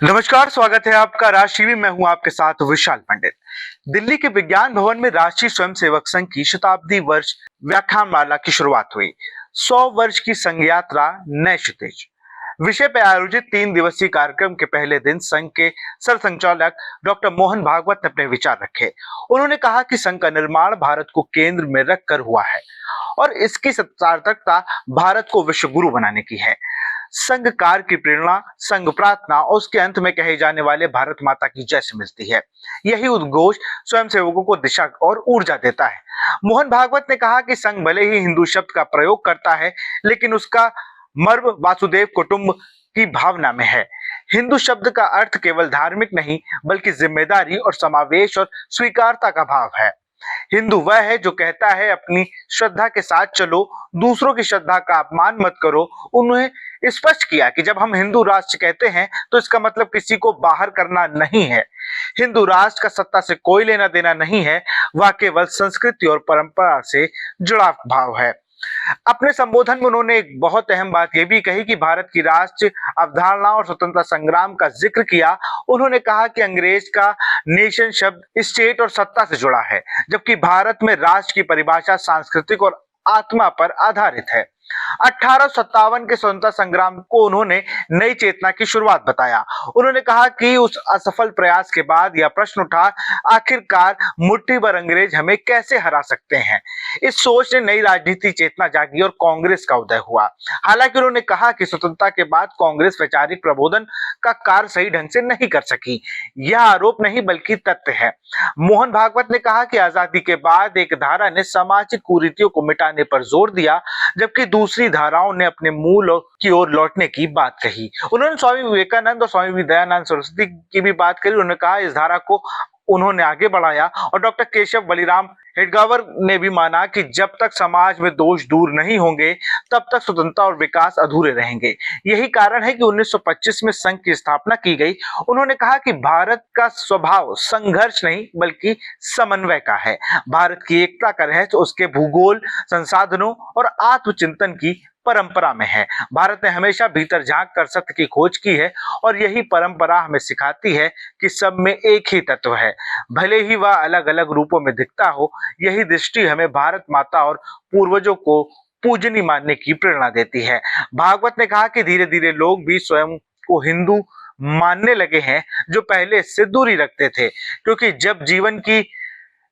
नमस्कार, स्वागत है आपका राष्ट्रीय। मैं हूं आपके साथ विशाल पंडित। दिल्ली के विज्ञान भवन में राष्ट्रीय स्वयंसेवक संघ की शताब्दी वर्ष व्याख्यानमाला की शुरुआत हुई। 100 वर्ष की संघ यात्रा नए क्षितिज विषय पर आयोजित 3 दिवसीय कार्यक्रम के पहले दिन संघ के सरसंघचालक डॉक्टर मोहन भागवत ने अपने विचार रखे। उन्होंने कहा कि संघ का निर्माण भारत को केंद्र में रखकर हुआ है और इसकी सार्थकता भारत को विश्व गुरु बनाने की है। संघ कार्य की प्रेरणा संघ प्रार्थना और उसके अंत में कहे जाने वाले भारत माता की जय से मिलती है। यही उद्घोष स्वयंसेवकों को दिशा और ऊर्जा देता है। मोहन भागवत ने कहा कि संघ भले ही हिंदू शब्द का प्रयोग करता है, लेकिन उसका मर्म वासुदेव कुटुंब की भावना में है। हिंदू शब्द का अर्थ केवल धार्मिक नहीं, बल्कि जिम्मेदारी और समावेश और स्वीकारता का भाव है। हिंदू वह है जो कहता है अपनी श्रद्धा के साथ चलो, दूसरों की श्रद्धा का अपमान मत करो। उन्होंने स्पष्ट किया कि जब हम हिंदू राष्ट्र कहते हैं तो इसका मतलब किसी को बाहर करना नहीं है। हिंदू राष्ट्र का सत्ता से कोई लेना देना नहीं है, वह केवल संस्कृति और परंपरा से जुड़ा भाव है। अपने संबोधन में उन्होंने एक बहुत अहम बात यह भी कही कि भारत की राष्ट्र अवधारणा और स्वतंत्रता संग्राम का जिक्र किया। उन्होंने कहा कि अंग्रेज का नेशन शब्द स्टेट और सत्ता से जुड़ा है, जबकि भारत में राष्ट्र की परिभाषा सांस्कृतिक और आत्मा पर आधारित है। 1857 के स्वतंत्रता संग्राम को उन्होंने नई चेतना की शुरुआत बताया। उन्होंने कहा कि उस असफल प्रयास के बाद यह प्रश्न उठा, आखिरकार मुट्ठी भर अंग्रेज हमें कैसे हरा सकते हैं। इस सोच ने नई राजनीति चेतना जागी और कांग्रेस का उदय हुआ। हालांकि उन्होंने कहा कि स्वतंत्रता के बाद कांग्रेस वैचारिक प्रबोधन का कार्य सही ढंग से नहीं कर सकी। यह आरोप नहीं बल्कि तथ्य है। मोहन भागवत ने कहा कि आजादी के बाद एक धारा ने सामाजिक कुरीतियों को मिटाने पर जोर दिया, जबकि दूसरी धाराओं ने अपने मूल की ओर लौटने की बात कही। उन्होंने स्वामी विवेकानंद और स्वामी दयानंद सरस्वती की भी बात करी। उन्होंने कहा इस धारा को उन्होंने आगे बढ़ाया और डॉक्टर केशव बलिराम हेडगावर ने भी माना कि जब तक समाज में दोष दूर नहीं होंगे, तब तक स्वतंत्रता और विकास अधूरे रहेंगे। यही कारण है कि 1925 में संघ की स्थापना की गई। उन्होंने कहा कि भारत का स्वभाव संघर्ष नहीं बल्कि समन्वय का है। भारत की एकता का रहस्य उसके भूगोल, संसाधनों और आत्मचिंतन की परंपरा में है। भारत ने हमेशा भीतर झांक कर सत्य की खोज की है और यही परंपरा हमें सिखाती है कि सब में एक ही तत्व है, भले ही वह अलग अलग रूपों में दिखता हो। यही दृष्टि हमें भारत माता और पूर्वजों को पूजनीय मानने की प्रेरणा देती है। भागवत ने कहा कि धीरे धीरे लोग भी स्वयं को हिंदू मानने लगे हैं, जो पहले इससे दूरी रखते थे, क्योंकि जब जीवन की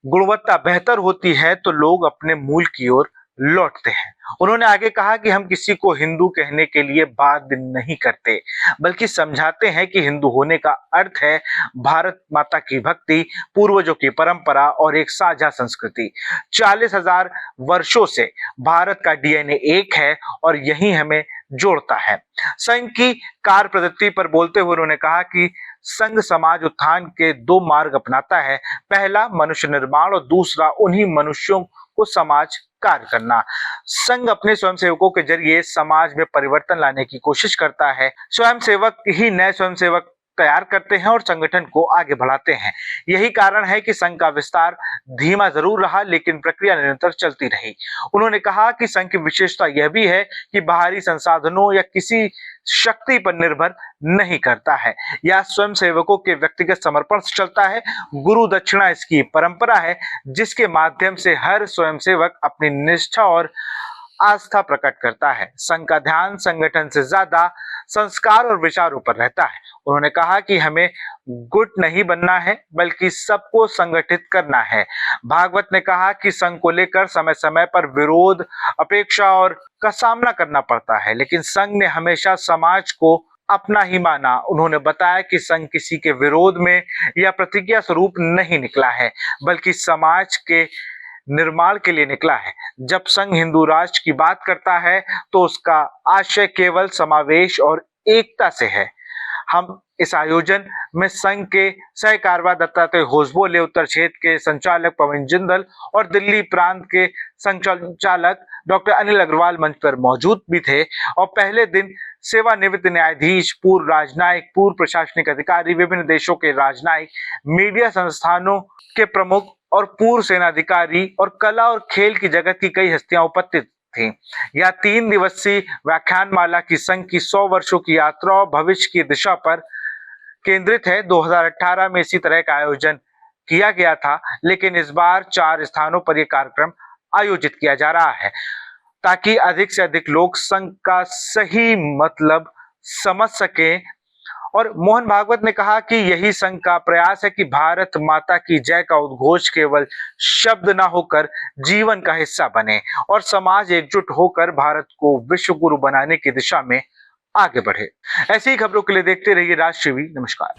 गुणवत्ता बेहतर होती है तो लोग अपने मूल की ओर लौटते हैं। उन्होंने आगे कहा कि हम किसी को हिंदू कहने के लिए बाध्य नहीं करते, बल्कि समझाते हैं कि हिंदू होने का अर्थ है भारत माता की भक्ति, पूर्वजों की परंपरा और एक साझा संस्कृति। 40,000 वर्षों से भारत का डीएनए एक है और यही हमें जोड़ता है। संघ की कार्य पद्धति पर बोलते हुए उन्होंने कहा कि संघ समाज उत्थान के 2 मार्ग अपनाता है। पहला मनुष्य निर्माण और दूसरा उन्हीं मनुष्यों को समाज कार्य करना। संघ अपने स्वयंसेवकों के जरिए समाज में परिवर्तन लाने की कोशिश करता है। स्वयंसेवक ही नए स्वयंसेवक तैयार करते हैं और संगठन को आगे बढ़ाते हैं। यही कारण है कि संघ का विस्तार धीमा जरूर रहा, लेकिन प्रक्रिया निरंतर चलती रही। उन्होंने कहा कि संघ की विशेषता यह भी है कि बाहरी संसाधनों या किसी शक्ति पर निर्भर नहीं करता है। यह स्वयंसेवकों के व्यक्तिगत समर्पण से चलता है। गुरु दक्षिणा इसकी परंपरा है, जिसके माध्यम से हर स्वयंसेवक अपनी निष्ठा और आस्था प्रकट करता है। संघ का ध्यान संगठन से ज्यादा संस्कार और विचारों पर रहता है। उन्होंने कहा कि हमें गुट नहीं बनना है, बल्कि सबको संगठित करना है। भागवत ने कहा कि संघ को लेकर समय समय पर विरोध, अपेक्षा और का सामना करना पड़ता है, लेकिन संघ ने हमेशा समाज को अपना ही माना। उन्होंने बताया कि संघ किसी के विरोध में या प्रतिज्ञा स्वरूप नहीं निकला है, बल्कि समाज के निर्माण के लिए निकला है। जब संघ हिंदू राष्ट्र की बात करता है तो उसका आशय केवल समावेश और एकता से है। हम इस आयोजन में संघ के सह कार्यवाह दत्तात्रेय होसबोले, उत्तर क्षेत्र के संचालक पवन जिंदल और दिल्ली प्रांत के संचालक डॉक्टर अनिल अग्रवाल मंच पर मौजूद भी थे। और पहले दिन सेवानिवृत्त न्यायाधीश, पूर्व राजनयिक, पूर्व प्रशासनिक अधिकारी, विभिन्न देशों के राजनयिक, मीडिया संस्थानों के प्रमुख और पूर्व सेनाधिकारी और कला और खेल की जगत की कई हस्तियां उपस्थित थी। यह 3 दिवसीय व्याख्यानमाला की संघ की 100 वर्षों की यात्रा और भविष्य की दिशा पर केंद्रित है। 2018 में इसी तरह का आयोजन किया गया था, लेकिन इस बार 4 स्थानों पर यह कार्यक्रम आयोजित किया जा रहा है ताकि अधिक से अधिक लोग संघ का सही मतलब समझ सकें। और मोहन भागवत ने कहा कि यही संघ का प्रयास है कि भारत माता की जय का उद्घोष केवल शब्द ना होकर जीवन का हिस्सा बने और समाज एकजुट होकर भारत को विश्व गुरु बनाने की दिशा में आगे बढ़े। ऐसी ही खबरों के लिए देखते रहिए राष्ट्रवीर। नमस्कार।